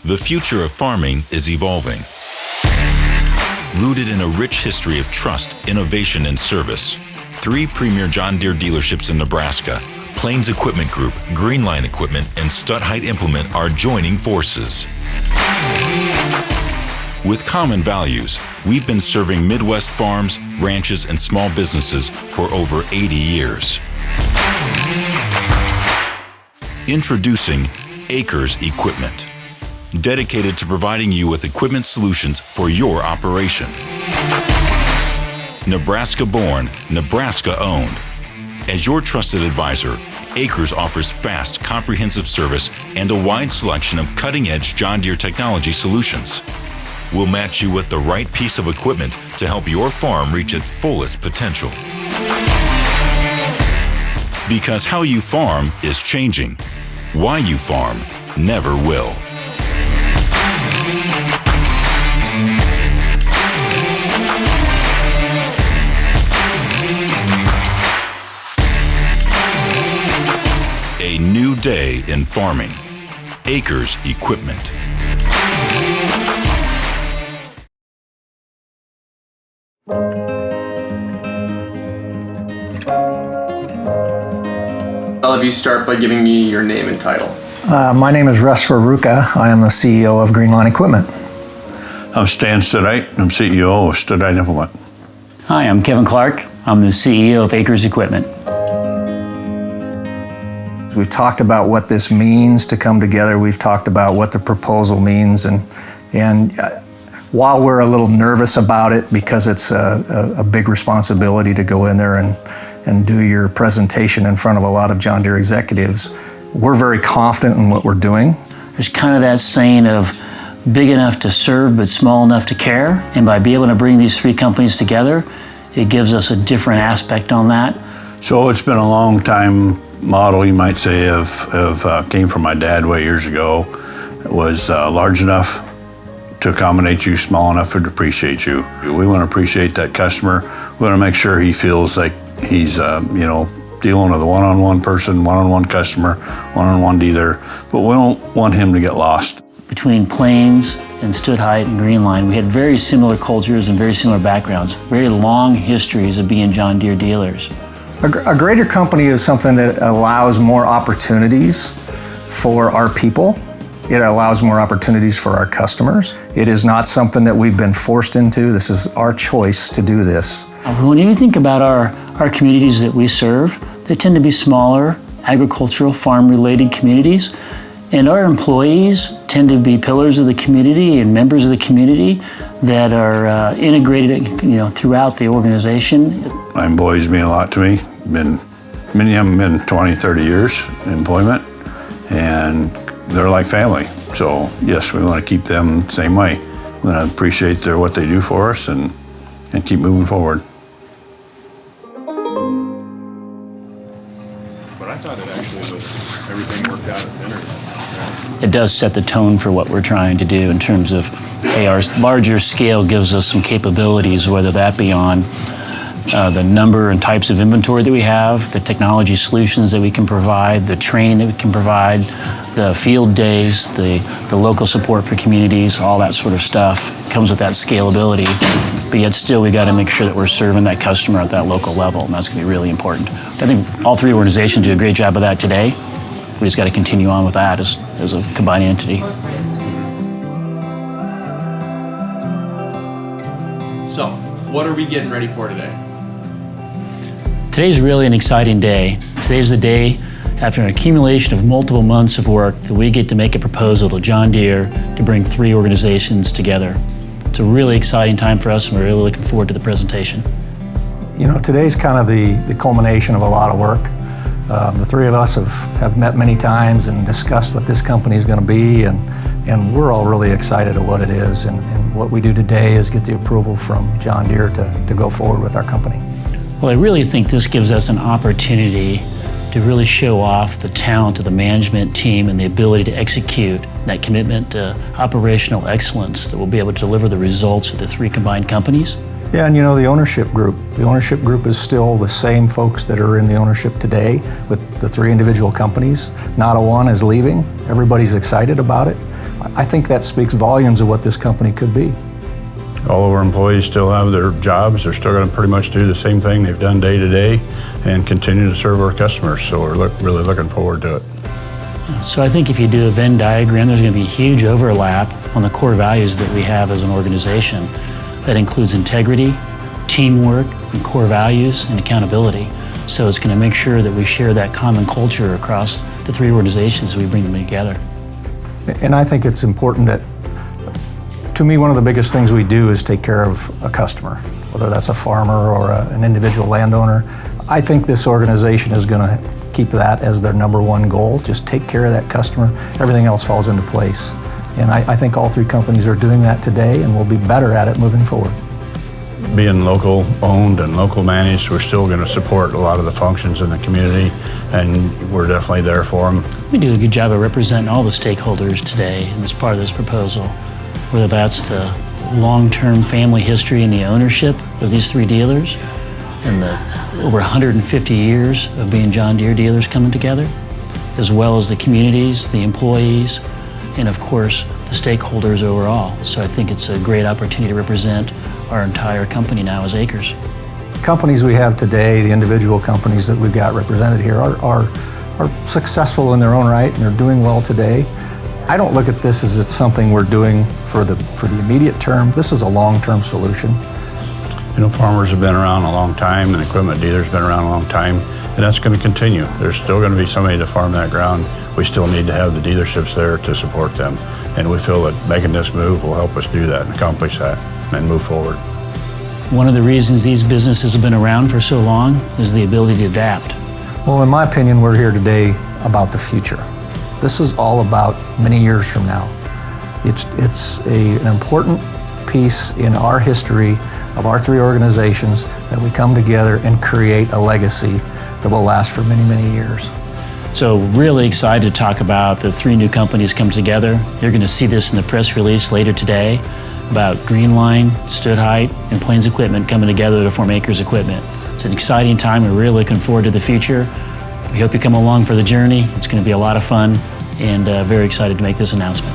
The future of farming is evolving. Rooted in a rich history of trust, innovation, and service, 3 premier John Deere dealerships in Nebraska, Plains Equipment Group, Greenline Equipment, and Stutheit Implement are joining forces. With common values, we've been serving Midwest farms, ranches, and small businesses for over 80 years. Introducing AKRS Equipment, dedicated to providing you with equipment solutions for your operation. Nebraska-born, Nebraska-owned. As your trusted advisor, AKRS offers fast, comprehensive service and a wide selection of cutting-edge John Deere technology solutions. We'll match you with the right piece of equipment to help your farm reach its fullest potential. Because how you farm is changing. Why you farm never will. A new day in farming. AKRS Equipment. I'll have you start by giving me your name and title. My name is Russ Ruka. I am the CEO of Greenline Equipment. I'm Stan Stutheit. I'm CEO of Stutheit Implement. Hi, I'm Kevin Clark. I'm the CEO of AKRS Equipment. We've talked about what this means to come together. We've talked about what the proposal means, and while we're a little nervous about it because it's a big responsibility to go in there and do your presentation in front of a lot of John Deere executives, we're very confident in what we're doing. There's kind of that saying of big enough to serve but small enough to care, and by being able to bring these 3 companies together, it gives us a different aspect on that. So it's been a long time model, you might say, came from my dad way years ago. It was large enough to accommodate you, small enough to appreciate you. We want to appreciate that customer. We want to make sure he feels like he's dealing with a one-on-one person, one-on-one customer, one-on-one dealer, but we don't want him to get lost. Between Plains and Stutheit and Greenline, we had very similar cultures and very similar backgrounds, very long histories of being John Deere dealers. A greater company is something that allows more opportunities for our people. It allows more opportunities for our customers. It is not something that we've been forced into. This is our choice to do this. When you think about our communities that we serve, they tend to be smaller, agricultural, farm-related communities, and our employees tend to be pillars of the community and members of the community that are integrated, throughout the organization. My employees mean a lot to me. Many of them been 20, 30 years in employment, and they're like family. So yes, we want to keep them the same way. We want to appreciate what they do for us and keep moving forward. But I thought it actually was, everything worked out at dinner. It does set the tone for what we're trying to do in terms of, hey, our larger scale gives us some capabilities, whether that be on the number and types of inventory that we have, the technology solutions that we can provide, the training that we can provide, the field days, the local support for communities, all that sort of stuff comes with that scalability. But yet still, we got to make sure that we're serving that customer at that local level, and that's going to be really important. I think all 3 organizations do a great job of that today. We just got to continue on with that as a combining entity. So, what are we getting ready for today? Today's really an exciting day. Today's the day after an accumulation of multiple months of work that we get to make a proposal to John Deere to bring 3 organizations together. It's a really exciting time for us, and we're really looking forward to the presentation. Today's kind of the culmination of a lot of work. The 3 of us have met many times and discussed what this company is going to be, and we're all really excited at what it is. And what we do today is get the approval from John Deere to go forward with our company. Well, I really think this gives us an opportunity to really show off the talent of the management team and the ability to execute that commitment to operational excellence that will be able to deliver the results of the 3 combined companies. Yeah, and the ownership group. The ownership group is still the same folks that are in the ownership today with the 3 individual companies. Not a one is leaving. Everybody's excited about it. I think that speaks volumes of what this company could be. All of our employees still have their jobs. They're still going to pretty much do the same thing they've done day to day and continue to serve our customers. So we're really looking forward to it. So I think if you do a Venn diagram, there's going to be huge overlap on the core values that we have as an organization. That includes integrity, teamwork, and core values, and accountability. So it's going to make sure that we share that common culture across the three organizations as we bring them together. And I think it's important that, to me, one of the biggest things we do is take care of a customer, whether that's a farmer or an individual landowner. I think this organization is going to keep that as their number one goal. Just take care of that customer. Everything else falls into place. And I think all three companies are doing that today and will be better at it moving forward. Being local owned and local managed, we're still going to support a lot of the functions in the community, and we're definitely there for them. We do a good job of representing all the stakeholders today as part of this proposal, whether that's the long-term family history and the ownership of these three dealers and the over 150 years of being John Deere dealers coming together, as well as the communities, the employees, and of course the stakeholders overall. So I think it's a great opportunity to represent our entire company now as AKRS. Companies we have today, the individual companies that we've got represented here are successful in their own right and they're doing well today. I don't look at this as it's something we're doing for the immediate term. This is a long-term solution. You know, farmers have been around a long time and equipment dealers have been around a long time, and that's going to continue. There's still going to be somebody to farm that ground. We still need to have the dealerships there to support them, and we feel that making this move will help us do that and accomplish that and move forward. One of the reasons these businesses have been around for so long is the ability to adapt. Well, in my opinion, we're here today about the future. This is all about many years from now. It's an important piece in our history of our three organizations that we come together and create a legacy that will last for many, many years. So really excited to talk about the three new companies come together. You're going to see this in the press release later today about Greenline, Stood Height, and Plains Equipment coming together to form AKRS Equipment. It's an exciting time. We're really looking forward to the future. We hope you come along for the journey. It's going to be a lot of fun and very excited to make this announcement.